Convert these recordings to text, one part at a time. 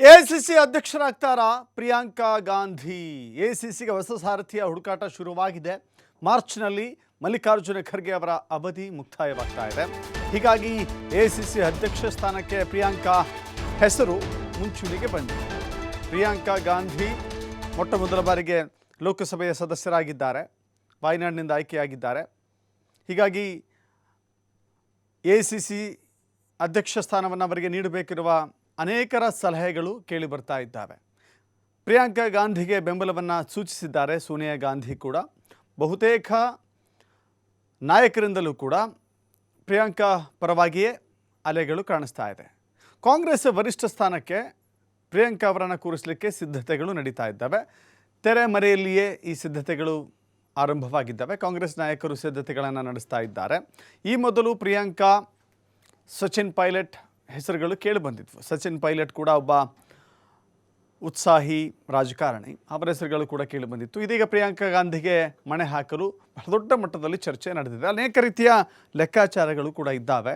AICC ಅಧ್ಯಕ್ಷರಾಗ್ತಾರಾ Priyanka Gandhi? ಎಐಸಿಸಿಗೆ ಹೊಸ ಸಾರಥಿಯ ಹುಡುಕಾಟ ಶುರುವಾಗಿದೆ. ಮಾರ್ಚ್ನಲ್ಲಿ ಮಲ್ಲಿಕಾರ್ಜುನ ಖರ್ಗೆ ಅವರ ಅವಧಿ ಮುಕ್ತಾಯವಾಗ್ತಾ ಇದೆ. ಹೀಗಾಗಿ ಎಐಸಿಸಿ ಅಧ್ಯಕ್ಷ ಸ್ಥಾನಕ್ಕೆ ಪ್ರಿಯಾಂಕಾ ಹೆಸರು ಮುಂಚೂಣಿಗೆ ಬಂದಿದೆ. ಪ್ರಿಯಾಂಕಾ ಗಾಂಧಿ ಮೊಟ್ಟ ಮೊದಲ ಬಾರಿಗೆ ಲೋಕಸಭೆಯ ಸದಸ್ಯರಾಗಿದ್ದಾರೆ. ವಾಯನಾಡಿನಿಂದ ಆಯ್ಕೆಯಾಗಿದ್ದಾರೆ. ಹೀಗಾಗಿ ಎಐಸಿಸಿ ಅಧ್ಯಕ್ಷ ಸ್ಥಾನವನ್ನು ಅವರಿಗೆ ನೀಡಬೇಕಿರುವ ಅನೇಕರ ಸಲಹೆಗಳು ಕೇಳಿ ಬರ್ತಾ ಇದ್ದಾವೆ. ಪ್ರಿಯಾಂಕಾ ಗಾಂಧಿಗೆ ಬೆಂಬಲವನ್ನು ಸೂಚಿಸಿದ್ದಾರೆ ಸೋನಿಯಾ ಗಾಂಧಿ ಕೂಡ. ಬಹುತೇಕ ನಾಯಕರಿಂದಲೂ ಕೂಡ ಪ್ರಿಯಾಂಕಾ ಪರವಾಗಿಯೇ ಅಲೆಗಳು ಕಾಣಿಸ್ತಾ ಇದೆ. ಕಾಂಗ್ರೆಸ್ ವರಿಷ್ಠ ಸ್ಥಾನಕ್ಕೆ ಪ್ರಿಯಾಂಕಾ ಅವರನ್ನು ಕೂರಿಸಲಿಕ್ಕೆ ಸಿದ್ಧತೆಗಳು ನಡೀತಾ ಇದ್ದಾವೆ. ತೆರೆಮರೆಯಲ್ಲಿಯೇ ಈ ಸಿದ್ಧತೆಗಳು ಆರಂಭವಾಗಿದ್ದಾವೆ. ಕಾಂಗ್ರೆಸ್ ನಾಯಕರು ಸಿದ್ಧತೆಗಳನ್ನು ನಡೆಸ್ತಾ ಇದ್ದಾರೆ. ಈ ಮೊದಲು ಪ್ರಿಯಾಂಕಾ, ಸಚಿನ್ ಪೈಲಟ್ ಹೆಸರುಗಳು ಕೇಳಿಬಂದಿದ್ವು. ಸಚಿನ್ ಪೈಲಟ್ ಕೂಡ ಒಬ್ಬ ಉತ್ಸಾಹಿ ರಾಜಕಾರಣಿ, ಅವರ ಹೆಸರುಗಳು ಕೂಡ ಕೇಳಿಬಂದಿತ್ತು. ಇದೀಗ ಪ್ರಿಯಾಂಕಾ ಗಾಂಧಿಗೆ ಮಣೆ ಹಾಕಲು ಬಹಳ ದೊಡ್ಡ ಮಟ್ಟದಲ್ಲಿ ಚರ್ಚೆ ನಡೆದಿದೆ. ಅನೇಕ ರೀತಿಯ ಲೆಕ್ಕಾಚಾರಗಳು ಕೂಡ ಇದ್ದಾವೆ.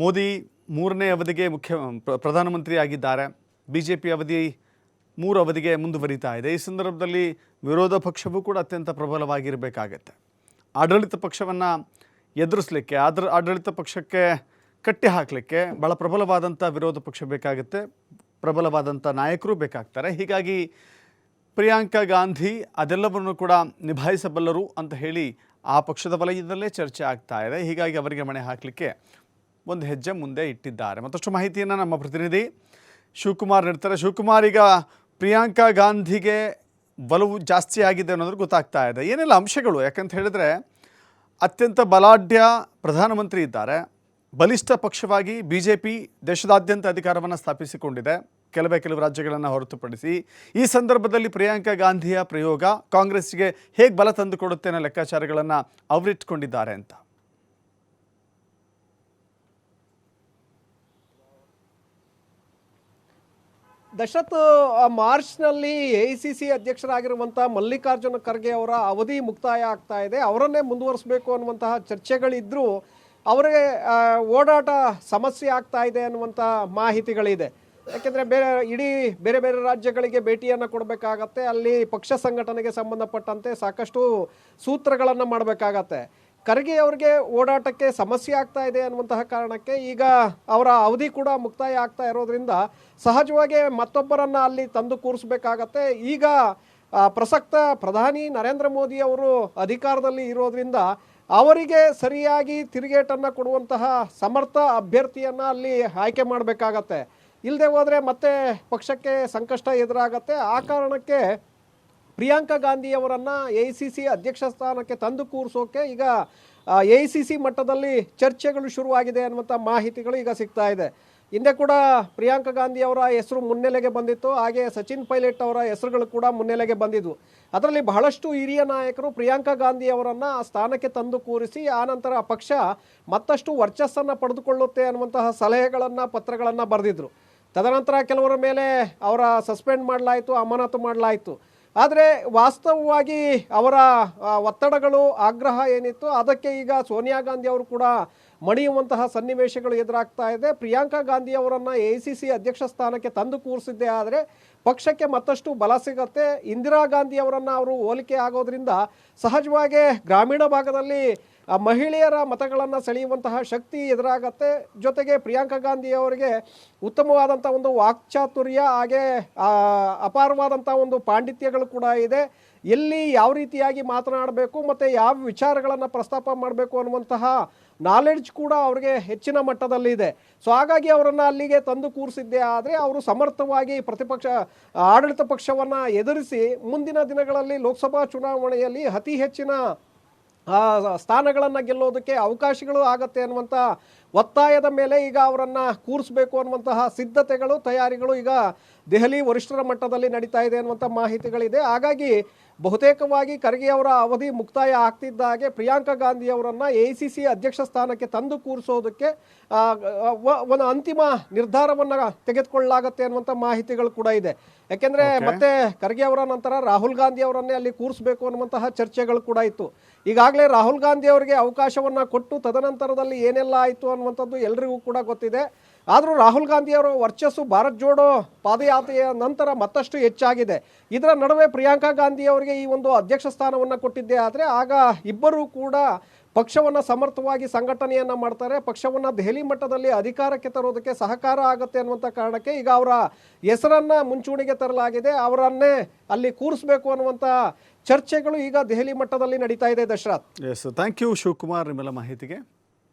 ಮೋದಿ 3ನೇ ಅವಧಿಗೆ ಪ್ರಧಾನಮಂತ್ರಿ ಆಗಿದ್ದಾರೆ. BJP ಅವಧಿ 3 ಅವಧಿಗೆ ಮುಂದುವರಿತಾ ಇದೆ. ಈ ಸಂದರ್ಭದಲ್ಲಿ ವಿರೋಧ ಪಕ್ಷವೂ ಕೂಡ ಅತ್ಯಂತ ಪ್ರಬಲವಾಗಿರಬೇಕಾಗತ್ತೆ. ಆಡಳಿತ ಪಕ್ಷವನ್ನು ಎದುರಿಸಲಿಕ್ಕೆ, ಆಡಳಿತ ಪಕ್ಷಕ್ಕೆ ಕಟ್ಟಿ ಹಾಕಲಿಕ್ಕೆ ಬಹಳ ಪ್ರಬಲವಾದಂಥ ವಿರೋಧ ಪಕ್ಷ ಬೇಕಾಗುತ್ತೆ, ಪ್ರಬಲವಾದಂಥ ನಾಯಕರು ಬೇಕಾಗ್ತಾರೆ. ಹೀಗಾಗಿ ಪ್ರಿಯಾಂಕಾ ಗಾಂಧಿ ಅದೆಲ್ಲವನ್ನು ಕೂಡ ನಿಭಾಯಿಸಬಲ್ಲರು ಅಂತ ಹೇಳಿ ಆ ಪಕ್ಷದ ವಲಯದಲ್ಲೇ ಚರ್ಚೆ ಆಗ್ತಾ ಇದೆ. ಹೀಗಾಗಿ ಅವರಿಗೆ ಮಣೆ ಹಾಕಲಿಕ್ಕೆ ಒಂದು ಹೆಜ್ಜೆ ಮುಂದೆ ಇಟ್ಟಿದ್ದಾರೆ. ಮತ್ತಷ್ಟು ಮಾಹಿತಿಯನ್ನು ನಮ್ಮ ಪ್ರತಿನಿಧಿ ಶಿವಕುಮಾರ್ ನೀಡ್ತಾರೆ. ಶಿವಕುಮಾರ್, ಈಗ ಪ್ರಿಯಾಂಕಾ ಗಾಂಧಿಗೆ ಬಲವು ಜಾಸ್ತಿ ಆಗಿದೆ ಅನ್ನೋದು ಗೊತ್ತಾಗ್ತಾ ಇದೆ. ಏನೆಲ್ಲ ಅಂಶಗಳು? ಯಾಕಂತ ಹೇಳಿದ್ರೆ ಅತ್ಯಂತ ಬಲಾಢ್ಯ ಪ್ರಧಾನಮಂತ್ರಿ ಇದ್ದಾರೆ. ಬಲಿಷ್ಠ ಪಕ್ಷವಾಗಿ BJP ದೇಶದಾದ್ಯಂತ ಅಧಿಕಾರವನ್ನು ಸ್ಥಾಪಿಸಿಕೊಂಡಿದೆ, ಕೆಲವು ರಾಜ್ಯಗಳನ್ನು ಹೊರತುಪಡಿಸಿ. ಈ ಸಂದರ್ಭದಲ್ಲಿ ಪ್ರಿಯಾಂಕಾ ಗಾಂಧಿಯ ಪ್ರಯೋಗ ಕಾಂಗ್ರೆಸ್ಗೆ ಹೇಗೆ ಬಲ ತಂದುಕೊಡುತ್ತೆ ಅನ್ನೋ ಲೆಕ್ಕಾಚಾರಗಳನ್ನು ಅವರಿಟ್ಕೊಂಡಿದ್ದಾರೆ ಅಂತ. ದಶರಥ್, ಮಾರ್ಚ್ನಲ್ಲಿ AICC ಅಧ್ಯಕ್ಷರಾಗಿರುವಂಥ ಮಲ್ಲಿಕಾರ್ಜುನ ಖರ್ಗೆ ಅವರ ಅವಧಿ ಮುಕ್ತಾಯ ಆಗ್ತಾ ಇದೆ. ಅವರನ್ನೇ ಮುಂದುವರಿಸಬೇಕು ಅನ್ನುವಂತಹ ಚರ್ಚೆಗಳಿದ್ದರೂ ಅವರಿಗೆ ಓಡಾಟ ಸಮಸ್ಯೆ ಆಗ್ತಾ ಇದೆ ಅನ್ನುವಂಥ ಮಾಹಿತಿಗಳಿದೆ. ಯಾಕೆಂದರೆ ಇಡೀ ಬೇರೆ ಬೇರೆ ರಾಜ್ಯಗಳಿಗೆ ಭೇಟಿಯನ್ನು ಕೊಡಬೇಕಾಗತ್ತೆ. ಅಲ್ಲಿ ಪಕ್ಷ ಸಂಘಟನೆಗೆ ಸಂಬಂಧಪಟ್ಟಂತೆ ಸಾಕಷ್ಟು ಸೂತ್ರಗಳನ್ನು ಮಾಡಬೇಕಾಗತ್ತೆ. ಖರ್ಗೆ ಅವರಿಗೆ ಓಡಾಟಕ್ಕೆ ಸಮಸ್ಯೆ ಆಗ್ತಾ ಇದೆ ಅನ್ನುವಂತಹ ಕಾರಣಕ್ಕೆ ಈಗ ಅವರ ಅವಧಿ ಕೂಡ ಮುಕ್ತಾಯ ಆಗ್ತಾ ಇರೋದ್ರಿಂದ ಸಹಜವಾಗಿ ಮತ್ತೊಬ್ಬರನ್ನು ಅಲ್ಲಿ ತಂದು ಕೂರಿಸಬೇಕಾಗತ್ತೆ. ಈಗ ಪ್ರಸಕ್ತ ಪ್ರಧಾನಿ ನರೇಂದ್ರ ಮೋದಿ ಅವರು ಅಧಿಕಾರದಲ್ಲಿ ಇರೋದ್ರಿಂದ ಅವರಿಗೆ ಸರಿಯಾಗಿ ತಿರುಗೇಟನ್ನು ಕೊಡುವಂತಹ ಸಮರ್ಥ ಅಭ್ಯರ್ಥಿಯನ್ನು ಅಲ್ಲಿ ಆಯ್ಕೆ ಮಾಡಬೇಕಾಗತ್ತೆ. ಇಲ್ಲದೆ ಹೋದರೆ ಮತ್ತೆ ಪಕ್ಷಕ್ಕೆ ಸಂಕಷ್ಟ ಎದುರಾಗತ್ತೆ. ಆ ಕಾರಣಕ್ಕೆ ಪ್ರಿಯಾಂಕಾ ಗಾಂಧಿಯವರನ್ನು AICC ಅಧ್ಯಕ್ಷ ಸ್ಥಾನಕ್ಕೆ ತಂದು ಕೂರಿಸೋಕೆ ಈಗ AICC ಮಟ್ಟದಲ್ಲಿ ಚರ್ಚೆಗಳು ಶುರುವಾಗಿದೆ ಅನ್ನುವಂಥ ಮಾಹಿತಿಗಳು ಈಗ ಸಿಗ್ತಾ ಇದೆ. ಹಿಂದೆ ಕೂಡ ಪ್ರಿಯಾಂಕಾ ಗಾಂಧಿ ಅವರ ಹೆಸರು ಮುನ್ನೆಲೆಗೆ ಬಂದಿತ್ತು. ಹಾಗೆ ಸಚಿನ್ ಪೈಲಟ್ ಅವರ ಹೆಸರುಗಳು ಕೂಡ ಮುನ್ನೆಲೆಗೆ ಬಂದಿದ್ವು. ಅದರಲ್ಲಿ ಬಹಳಷ್ಟು ಹಿರಿಯ ನಾಯಕರು ಪ್ರಿಯಾಂಕಾ ಗಾಂಧಿ ಅವರನ್ನು ಆ ಸ್ಥಾನಕ್ಕೆ ತಂದು ಕೂರಿಸಿ ಆನಂತರ ಪಕ್ಷ ಮತ್ತಷ್ಟು ವರ್ಚಸ್ಸನ್ನು ಪಡೆದುಕೊಳ್ಳುತ್ತೆ ಅನ್ನುವಂತಹ ಸಲಹೆಗಳನ್ನು, ಪತ್ರಗಳನ್ನು ಬರೆದಿದ್ರು. ತದನಂತರ ಕೆಲವರ ಮೇಲೆ ಅವರ ಸಸ್ಪೆಂಡ್ ಮಾಡಲಾಯಿತು, ಅಮಾನತು ಮಾಡಲಾಯಿತು. ಆದರೆ ವಾಸ್ತವವಾಗಿ ಅವರ ಒತ್ತಡಗಳು, ಆಗ್ರಹ ಏನಿತ್ತು ಅದಕ್ಕೆ ಈಗ ಸೋನಿಯಾ ಗಾಂಧಿ ಅವರು ಕೂಡ ಮಣಿಯುವಂತಹ ಸನ್ನಿವೇಶಗಳು ಎದುರಾಗ್ತಾ ಇದೆ. ಪ್ರಿಯಾಂಕಾ ಗಾಂಧಿ ಅವರನ್ನು AICC ಅಧ್ಯಕ್ಷ ಸ್ಥಾನಕ್ಕೆ ತಂದು ಕೂರಿಸಿದ್ದೇ ಆದರೆ ಪಕ್ಷಕ್ಕೆ ಮತ್ತಷ್ಟು ಬಲ ಸಿಗತ್ತೆ. ಇಂದಿರಾ ಗಾಂಧಿ ಅವರನ್ನು ಅವರು ಹೋಲಿಕೆ ಆಗೋದ್ರಿಂದ ಸಹಜವಾಗಿ ಗ್ರಾಮೀಣ ಭಾಗದಲ್ಲಿ ಮಹಿಳೆಯರ ಮತಗಳನ್ನು ಸೆಳೆಯುವಂತಹ ಶಕ್ತಿ ಎದುರಾಗತ್ತೆ. ಜೊತೆಗೆ ಪ್ರಿಯಾಂಕಾ ಗಾಂಧಿ ಅವರಿಗೆ ಉತ್ತಮವಾದಂಥ ಒಂದು ವಾಕ್ಚಾತುರ್ಯ, ಹಾಗೆ ಅಪಾರವಾದಂಥ ಒಂದು ಪಾಂಡಿತ್ಯಗಳು ಕೂಡ ಇದೆ. ಎಲ್ಲಿ ಯಾವ ರೀತಿಯಾಗಿ ಮಾತನಾಡಬೇಕು ಮತ್ತು ಯಾವ ವಿಚಾರಗಳನ್ನು ಪ್ರಸ್ತಾಪ ಮಾಡಬೇಕು ಅನ್ನುವಂತಹ ನಾಲೆಡ್ಜ್ ಕೂಡ ಅವರಿಗೆ ಹೆಚ್ಚಿನ ಮಟ್ಟದಲ್ಲಿದೆ. ಸೊ ಹಾಗಾಗಿ ಅವರನ್ನು ಅಲ್ಲಿಗೆ ತಂದು ಕೂರಿಸಿದ್ದೇ ಆದರೆ ಅವರು ಸಮರ್ಥವಾಗಿ ಆಡಳಿತ ಪಕ್ಷವನ್ನು ಎದುರಿಸಿ ಮುಂದಿನ ದಿನಗಳಲ್ಲಿ ಲೋಕಸಭಾ ಚುನಾವಣೆಯಲ್ಲಿ ಅತಿ ಹೆಚ್ಚಿನ ಸ್ಥಾನಗಳನ್ನು ಗೆಲ್ಲೋದಕ್ಕೆ ಅವಕಾಶಗಳು ಆಗತ್ತೆ ಅನ್ನುವಂಥ ಒತ್ತಾಯದ ಮೇಲೆ ಈಗ ಅವರನ್ನು ಕೂರಿಸಬೇಕು ಅನ್ನುವಂತಹ ಸಿದ್ಧತೆಗಳು, ತಯಾರಿಗಳು ಈಗ ದೆಹಲಿ ವರಿಷ್ಠರ ಮಟ್ಟದಲ್ಲಿ ನಡೀತಾ ಇದೆ ಅನ್ನುವಂಥ ಮಾಹಿತಿಗಳಿದೆ. ಹಾಗಾಗಿ ಬಹುತೇಕವಾಗಿ ಖರ್ಗೆ ಅವರ ಅವಧಿ ಮುಕ್ತಾಯ ಆಗ್ತಿದ್ದ ಹಾಗೆ ಪ್ರಿಯಾಂಕಾ ಗಾಂಧಿ ಅವರನ್ನು AICC ಅಧ್ಯಕ್ಷ ಸ್ಥಾನಕ್ಕೆ ತಂದು ಕೂರಿಸೋದಕ್ಕೆ ಒಂದು ಅಂತಿಮ ನಿರ್ಧಾರವನ್ನು ತೆಗೆದುಕೊಳ್ಳಲಾಗತ್ತೆ ಅನ್ನುವಂಥ ಮಾಹಿತಿಗಳು ಕೂಡ ಇದೆ. ಯಾಕೆಂದರೆ ಮತ್ತೆ ಖರ್ಗೆ ಅವರ ನಂತರ ರಾಹುಲ್ ಗಾಂಧಿ ಅವರನ್ನೇ ಅಲ್ಲಿ ಕೂರಿಸಬೇಕು ಅನ್ನುವಂತಹ ಚರ್ಚೆಗಳು ಕೂಡ ಇತ್ತು. ಈಗಾಗಲೇ ರಾಹುಲ್ ಗಾಂಧಿ ಅವರಿಗೆ ಅವಕಾಶವನ್ನು ಕೊಟ್ಟು ತದನಂತರದಲ್ಲಿ ಏನೆಲ್ಲ ಆಯಿತು ಅನ್ನುವಂಥದ್ದು ಎಲ್ರಿಗೂ ಕೂಡ ಗೊತ್ತಿದೆ. ಆದರೂ ರಾಹುಲ್ ಗಾಂಧಿಯವರ ವರ್ಚಸ್ಸು ಭಾರತ್ ಜೋಡೋ ಪಾದಯಾತ್ರೆಯ ನಂತರ ಮತ್ತಷ್ಟು ಹೆಚ್ಚಾಗಿದೆ. ಇದರ ನಡುವೆ ಪ್ರಿಯಾಂಕಾ ಗಾಂಧಿ ಅವರಿಗೆ ಈ ಒಂದು ಅಧ್ಯಕ್ಷ ಸ್ಥಾನವನ್ನು ಕೊಟ್ಟಿದ್ದೇ ಆದರೆ ಆಗ ಇಬ್ಬರೂ ಕೂಡ ಪಕ್ಷವನ್ನು ಸಮರ್ಥವಾಗಿ ಸಂಘಟನೆಯನ್ನು ಮಾಡ್ತಾರೆ, ಪಕ್ಷವನ್ನು ದೆಹಲಿ ಮಟ್ಟದಲ್ಲಿ ಅಧಿಕಾರಕ್ಕೆ ತರೋದಕ್ಕೆ ಸಹಕಾರ ಆಗುತ್ತೆ ಅನ್ನುವಂಥ ಕಾರಣಕ್ಕೆ ಈಗ ಅವರ ಹೆಸರನ್ನು ಮುಂಚೂಣಿಗೆ ತರಲಾಗಿದೆ. ಅವರನ್ನೇ ಅಲ್ಲಿ ಕೂರಿಸಬೇಕು ಅನ್ನುವಂಥ ಚರ್ಚೆಗಳು ಈಗ ದೆಹಲಿ ಮಟ್ಟದಲ್ಲಿ ನಡೀತಾ ಇದೆ. Dasharath, yes, thank you Shivakumar ನಿಮ್ಮೆಲ್ಲ ಮಾಹಿತಿಗೆ.